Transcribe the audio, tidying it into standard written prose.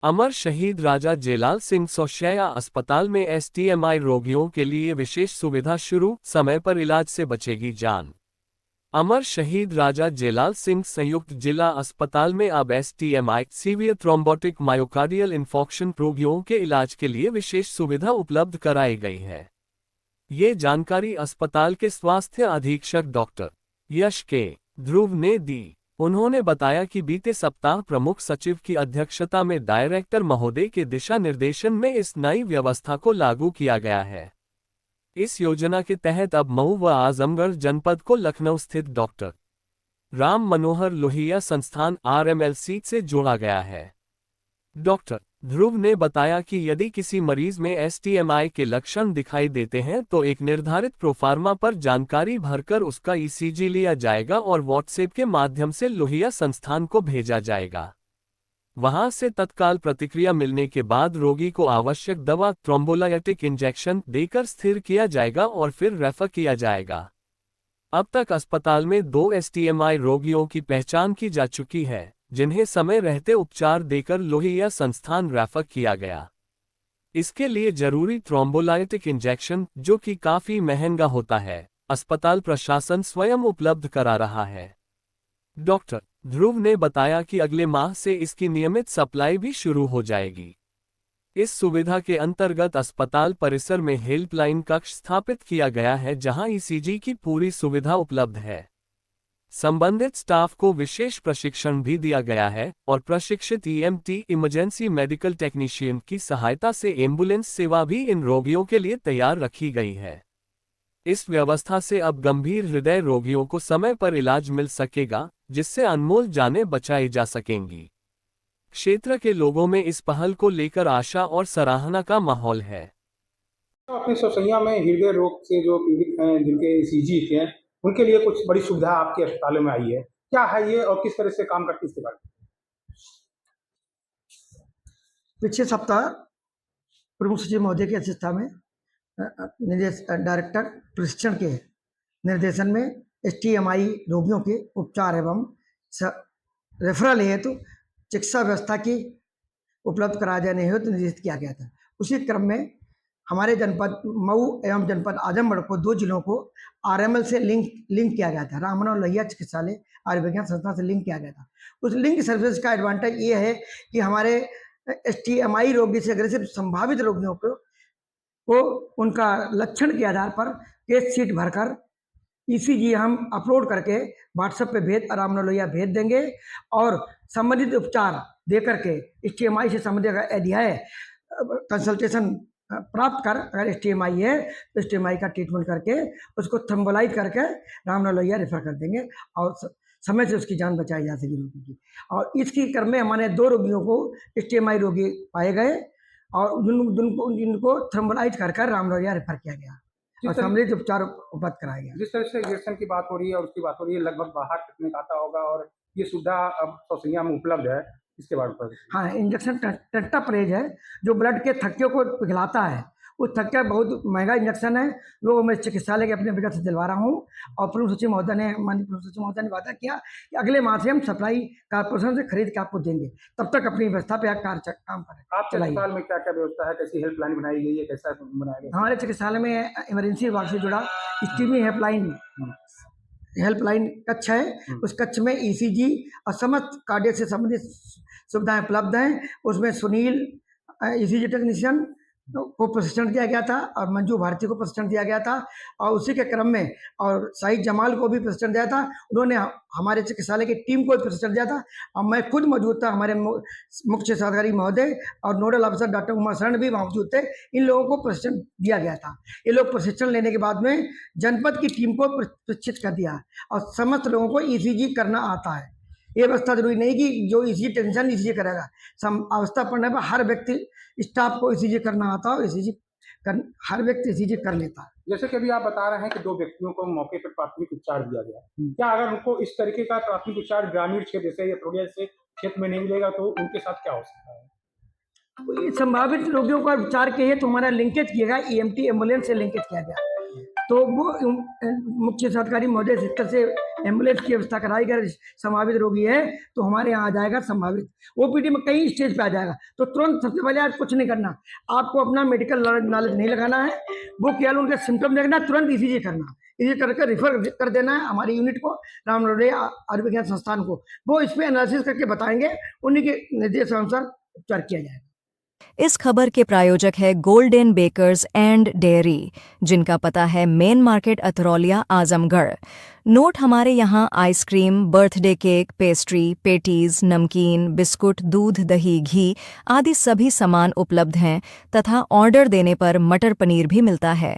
अमर शहीद राजा जेलाल सिंह सौशैया अस्पताल में एसटीएमआई रोगियों के लिए विशेष सुविधा शुरू, समय पर इलाज से बचेगी जान। अमर शहीद राजा जेलाल सिंह संयुक्त जिला अस्पताल में अब एसटीएमआई सीवियर थ्रोम्बोटिक मायोकार्डियल इंफॉक्शन रोगियों के इलाज के लिए विशेष सुविधा उपलब्ध कराई गई है। ये जानकारी अस्पताल के स्वास्थ्य अधीक्षक डॉक्टर यश के ध्रुव ने दी। उन्होंने बताया कि बीते सप्ताह प्रमुख सचिव की अध्यक्षता में डायरेक्टर महोदय के दिशा निर्देशन में इस नई व्यवस्था को लागू किया गया है। इस योजना के तहत अब मऊ व आजमगढ़ जनपद को लखनऊ स्थित डॉक्टर राम मनोहर लोहिया संस्थान आरएमएलसी से जोड़ा गया है। डॉक्टर ध्रुव ने बताया कि यदि किसी मरीज में एसटीएमआई के लक्षण दिखाई देते हैं तो एक निर्धारित प्रोफार्मा पर जानकारी भरकर उसका ईसीजी लिया जाएगा और व्हाट्सएप के माध्यम से लोहिया संस्थान को भेजा जाएगा। वहां से तत्काल प्रतिक्रिया मिलने के बाद रोगी को आवश्यक दवा थ्रोम्बोलाइटिक इंजेक्शन देकर स्थिर किया जाएगा और फिर रेफर किया जाएगा। अब तक अस्पताल में 2 एसटीएमआई रोगियों की पहचान की जा चुकी है, जिन्हें समय रहते उपचार देकर लोहिया संस्थान रेफर किया गया। इसके लिए जरूरी थ्रोम्बोलाइटिक इंजेक्शन, जो कि काफी महंगा होता है, अस्पताल प्रशासन स्वयं उपलब्ध करा रहा है। डॉक्टर ध्रुव ने बताया कि अगले माह से इसकी नियमित सप्लाई भी शुरू हो जाएगी। इस सुविधा के अंतर्गत अस्पताल परिसर में हेल्पलाइन कक्ष स्थापित किया गया है, जहां ईसीजी की पूरी सुविधा उपलब्ध है। संबंधित स्टाफ को विशेष प्रशिक्षण भी दिया गया है और प्रशिक्षित ईएमटी इमरजेंसी मेडिकल टेक्नीशियन की सहायता से एम्बुलेंस सेवा भी इन रोगियों के लिए तैयार रखी गई है। इस व्यवस्था से अब गंभीर हृदय रोगियों को समय पर इलाज मिल सकेगा, जिससे अनमोल जानें बचाई जा सकेंगी। क्षेत्र के लोगों में इस पहल को लेकर आशा और सराहना का माहौल है। अपने ससैया में हृदय रोग से जो पीड़ित हैं, जिनके ईसीजी हैं, उनके लिए कुछ बड़ी सुविधा आपके अस्पतालों में आई है। क्या है ये और किस तरह से काम करती है इसके बारे में? पिछले सप्ताह प्रमुख सचिव महोदय की अध्यक्षता में डायरेक्टर प्रशिक्षण के निर्देशन में एसटीएमआई रोगियों के उपचार एवं रेफरल हेतु चिकित्सा व्यवस्था की उपलब्ध कराए जाने हेतु निर्देशित किया गया था। उसी क्रम में हमारे जनपद मऊ एवं जनपद आजमगढ़ को 2 जिलों को आरएमएल से लिंक किया गया था। राम मनोहर लोहिया चिकित्सालय आयुर्विज्ञान संस्थान से लिंक किया गया था। उस लिंक सर्विस का एडवांटेज ये है कि हमारे एसटीएमआई रोगी से अग्रसित संभावित रोगियों को उनका लक्षण के आधार पर केस शीट भरकर ईसीजी हम अपलोड करके व्हाट्सएप पे राम मनोहर लोहिया भेज देंगे और संबंधित उपचार दे करके एसटीएमआई से संबंधित यदि है कंसल्टेशन प्राप्त कर, अगर एसटीएमआई है तो एसटीएमआई का ट्रीटमेंट करके उसको थ्रोम्बोलाइज करके राम मनोहर लोहिया रेफर कर देंगे और समय से उसकी जान बचाई जा सकेगी रोगी की। और इसकी क्रम में हमारे 2 रोगियों को एसटीएमआई रोगी पाए गए और जिनको थ्रोम्बोलाइज कर राम मनोहर लोहिया रेफर किया गया और सम्मिलित उपचार उपलब्ध कराया गया। जिस तरह से इंजेक्शन की बात हो रही है और उसकी बात हो रही है, लगभग बाहर कितने का आता होगा और ये सुविधा अब ससैया में उपलब्ध है, इसके बारे में? हाँ, इंजेक्शन टेट्राप्रेज है जो ब्लड के थक्के को पिघलाता है। उस थक्का बहुत महंगा इंजेक्शन है, जो मैं चिकित्सालय के अपने बजट से दिलवा रहा हूँ। और प्रमुख सचिव महोदय ने वादा किया कि अगले माह से हम सप्लाई कारपोरेशन से खरीद के आपको देंगे। तब तक अपनी व्यवस्था पे काम करें। आपके अस्पताल में क्या क्या व्यवस्था है, कैसी हेल्पलाइन बनाई गई है, कैसा बनाया गया? हमारे चिकित्सालय में इमरजेंसी विभाग से जुड़ा स्टीमी हेल्पलाइन कक्ष है। उस कक्ष में ईसीजी और समस्त कार्डियक से संबंधित सुविधाएं उपलब्ध हैं। उसमें सुनील ईसीजी टेक्नीशियन को प्रशिक्षण दिया गया था और मंजू भारती को प्रशिक्षण दिया गया था और उसी के क्रम में और शाहिद जमाल को भी प्रशिक्षण दिया था। उन्होंने हमारे चिकित्सालय की टीम को प्रशिक्षण दिया था और मैं खुद मौजूद था। हमारे मुख्य शासकीय महोदय और नोडल अफसर डॉक्टर उमा शरण भी मौजूद थे। इन लोगों को प्रशिक्षण दिया गया था। ये लोग प्रशिक्षण लेने के बाद में जनपद की टीम को प्रशिक्षित कर दिया और समस्त लोगों को ईसीजी करना आता है। ये व्यवस्था जरूरी नहीं कि जो ईसीजी टेंशन ईसीजी करेगा, अवस्था पड़ने पर हर व्यक्ति स्टाफ को ईसीजी करना आता हो, हर व्यक्ति ईसीजी कर लेता है। जैसे कि अभी आप बता रहे हैं कि 2 व्यक्तियों को मौके पर प्राथमिक उपचार दिया गया, क्या अगर उनको इस तरीके का प्राथमिक उपचार ग्रामीण क्षेत्र से या थोड़े से क्षेत्र में नहीं मिलेगा तो उनके साथ क्या हो सकता है? संभावित रोगियों का उपचार के लिए तो हमारा लिंकेज किया गया, ईएमटी एम्बुलेंस से लिंकेज किया गया। तो वो मुख्य अधिकारी महोदय इस तरह से एम्बुलेंस की व्यवस्था कराई, अगर संभावित रोगी है तो हमारे यहाँ आ जाएगा, संभावित ओपीडी में कई स्टेज पे आ जाएगा। तो तुरंत सबसे पहले आज कुछ नहीं करना, आपको अपना मेडिकल नॉलेज नहीं लगाना है, वो केवल उनके सिम्टम देखना, तुरंत ईसीजी करना, ये करके रिफर कर देना है हमारी यूनिट को, राम मनोहर आयुर्विज्ञान संस्थान को। वो इस पे एनालिसिस करके बताएंगे, उन्हीं के निर्देश अनुसार उपचार किया जाएगा। इस खबर के प्रायोजक है गोल्डन बेकर्स एंड डेयरी, जिनका पता है main market Atraulia Azamgarh. Note हमारे यहाँ ice cream, birthday cake, pastry, patties, नमकीन, बिस्कुट, दूध, दही, घी आदि सभी सामान उपलब्ध हैं तथा ऑर्डर देने पर मटर पनीर भी मिलता है।